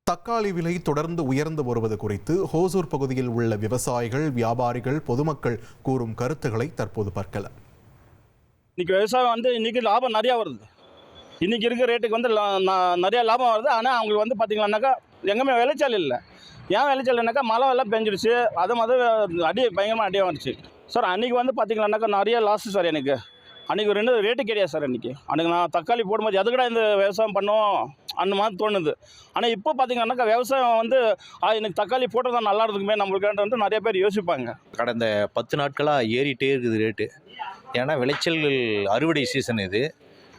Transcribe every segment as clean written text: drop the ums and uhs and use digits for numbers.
தக்காளி விலை தொடர்ந்து உயர்ந்து வருவது குறித்து ஹோசூர் பகுதியில் உள்ள விவசாயிகள், வியாபாரிகள், பொதுமக்கள் கூறும் கருத்துக்களை தற்போது பார்க்கலாம். இன்னைக்கு விவசாயம் இன்னைக்கு லாபம் நிறையா வருது. இன்னைக்கு இருக்கிற ரேட்டுக்கு நிறையா லாபம் வருது. ஆனால் அவங்களுக்கு பார்த்தீங்கன்னாக்கா எங்கேயுமே விளைச்சல் இல்லை. ஏன் விளைச்சல் இல்லைனாக்கா மழை எல்லாம் பெஞ்சிடுச்சு. பயங்கரமாக அடியாக வந்துச்சு சார். அன்றைக்கி பார்த்தீங்கன்னாக்கா நிறைய லாஸ் சார். எனக்கு அன்றைக்கி ரெண்டு ரேட்டு கிடையாது சார். அன்றைக்கி நான் தக்காளி போடும்போது எதுக்கடா இந்த விவசாயம் பண்ணோம் அந்த மாதிரி தோணுது. ஆனால் இப்போ பார்த்தீங்கன்னாக்கா விவசாயம் எனக்கு தக்காளி போட்டது நல்லா இருக்குமே நம்மளுக்கு நிறைய பேர் யோசிப்பாங்க. கடந்த 10 நாட்களாக ஏறிட்டே இருக்குது ரேட்டு. ஏன்னா விளைச்சல் அறுவடை சீசன் இது.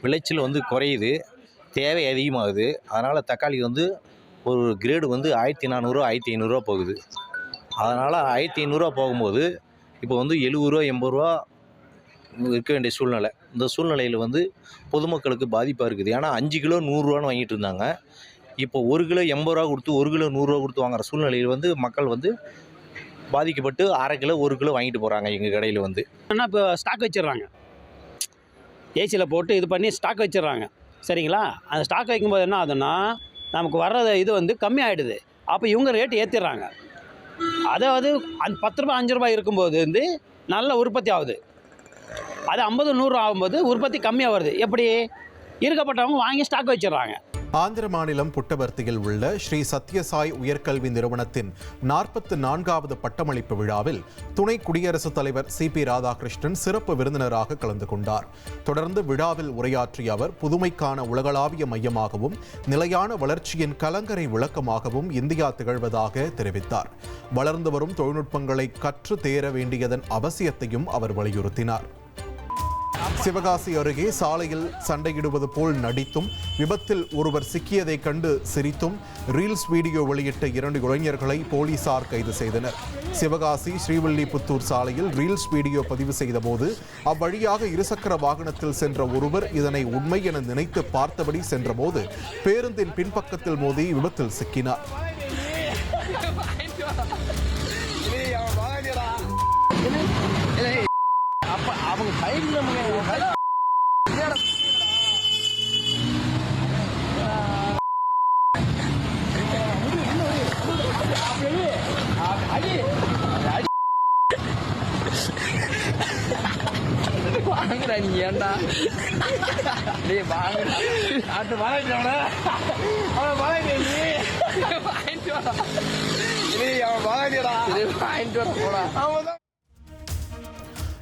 விளைச்சல் குறையுது, தேவை அதிகமாகுது. அதனால் தக்காளி ஒரு கிரேடு 1400 1500 போகுது. அதனால் 1500 போகும்போது இப்போ 70 ரூபா 80 ரூபா இருக்க வேண்டிய சூழ்நிலை. இந்த சூழ்நிலையில் பொதுமக்களுக்கு பாதிப்பாக இருக்குது. ஏன்னா 5 கிலோ 100 ரூபான்னு வாங்கிட்டு இருந்தாங்க. இப்போ 1 கிலோ 80 ரூபா கொடுத்து 1 கிலோ 100 ரூபா கொடுத்து வாங்குற சூழ்நிலையில் மக்கள் பாதிக்கப்பட்டு 1/2 கிலோ 1 கிலோ வாங்கிட்டு போகிறாங்க எங்கள் கடையில் ஆனால் இப்போ ஸ்டாக் வச்சிடுறாங்க. ஏசியில் போட்டு இது பண்ணி ஸ்டாக் வச்சிடுறாங்க. சரிங்களா? அந்த ஸ்டாக் வைக்கும்போது என்ன ஆகுதுன்னா நமக்கு வர்றது இது கம்மியாகிடுது. அப்போ இவங்க ரேட்டு ஏற்றிடுறாங்க. அதாவது 10 ரூபா 5 ரூபாய் இருக்கும்போது நல்ல உற்பத்தி ஆகுது. அது 50 100 ஆகும்போது உற்பத்தி கம்மியாக வருது. எப்படி இருக்கப்பட்டவங்க வாங்கி ஸ்டாக் வச்சிடறாங்க. ஆந்திர மாநிலம் புட்டபர்த்தியில் உள்ள ஸ்ரீ சத்யசாய் உயர்கல்வி நிறுவனத்தின் 44வது பட்டமளிப்பு விழாவில் துணை குடியரசுத் தலைவர் CP ராதாகிருஷ்ணன் சிறப்பு விருந்தினராக கலந்து கொண்டார். தொடர்ந்து விழாவில் உரையாற்றிய அவர், புதுமைக்கான உலகளாவிய மையமாகவும் நிலையான வளர்ச்சியின் கலங்கரை விளக்கமாகவும் இந்தியா திகழ்வதாக தெரிவித்தார். வளர்ந்து வரும் தொழில்நுட்பங்களை கற்று தேர வேண்டியதன் அவசியத்தையும் அவர் வலியுறுத்தினார். சிவகாசி அருகே சாலையில் சண்டையிடுவது போல் நடித்தும் விபத்தில் ஒருவர் சிக்கியதை கண்டு சிரித்தும் ரீல்ஸ் வீடியோ வெளியிட்ட 2 இளைஞர்களை போலீசார் கைது செய்தனர். சிவகாசி ஸ்ரீவில்லிபுத்தூர் சாலையில் ரீல்ஸ் வீடியோ பதிவு செய்தபோது அவ்வழியாக இருசக்கர வாகனத்தில் சென்ற ஒருவர் இதனை உண்மை என நினைத்து பார்த்தபடி சென்றபோது பேருந்தின் பின்பக்கத்தில் மோதி விபத்தில் சிக்கினார். அவங்க சைடில் வாங்குறா நீ ஏண்டா வாங்க அது வாங்கிட்டு அவன் வாங்கிட்டு வர போடா.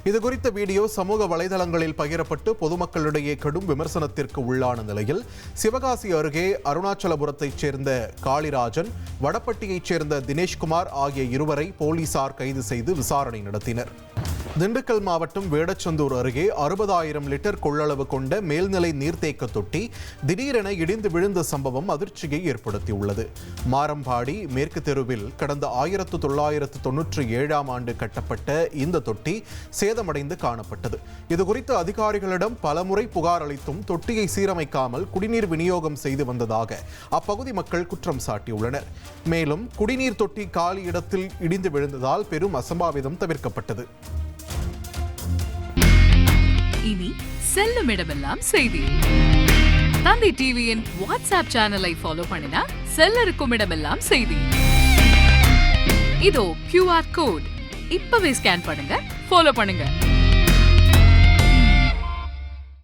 இது குறித்த வீடியோ சமூக வலைதளங்களில் பகிரப்பட்டு பொதுமக்களிடையே கடும் விமர்சனத்திற்கு உள்ளான நிலையில் சிவகாசி அருகே அருணாச்சலபுரத்தைச் சேர்ந்த காளிராஜன், வடப்பட்டியைச் சேர்ந்த தினேஷ்குமார் ஆகிய இருவரை போலீசார் கைது செய்து விசாரணை நடத்தினர். திண்டுக்கல் மாவட்டம் வேடச்சந்தூர் அருகே 60,000 லிட்டர் கொள்ளளவு கொண்ட மேல்நிலை நீர்த்தேக்க தொட்டி திடீரென இடிந்து விழுந்த சம்பவம் அதிர்ச்சியை ஏற்படுத்தியுள்ளது. மாரம்பாடி மேற்கு தெருவில் கடந்த 1997ஆம் ஆண்டு கட்டப்பட்ட இந்த தொட்டி சேதமடைந்து காணப்பட்டது. இதுகுறித்து அதிகாரிகளிடம் பலமுறை புகார் அளித்தும் தொட்டியை சீரமைக்காமல் குடிநீர் விநியோகம் செய்து வந்ததாக அப்பகுதி மக்கள் குற்றம் சாட்டியுள்ளனர். மேலும் குடிநீர் தொட்டி காலி இடத்தில் இடிந்து விழுந்ததால் பெரும் அசம்பாவிதம் தவிர்க்கப்பட்டது. இனி செல்லும் இடமெல்லாம் செய்தி. தந்தி டிவியின் வாட்ஸ்அப் சேனலை ஃபாலோ பண்ணினா செல்ல இருக்கும் இடமெல்லாம் செய்தி. இதோ QR கோட் இப்பவே ஸ்கேன் பண்ணுங்க, ஃபாலோ பண்ணுங்க.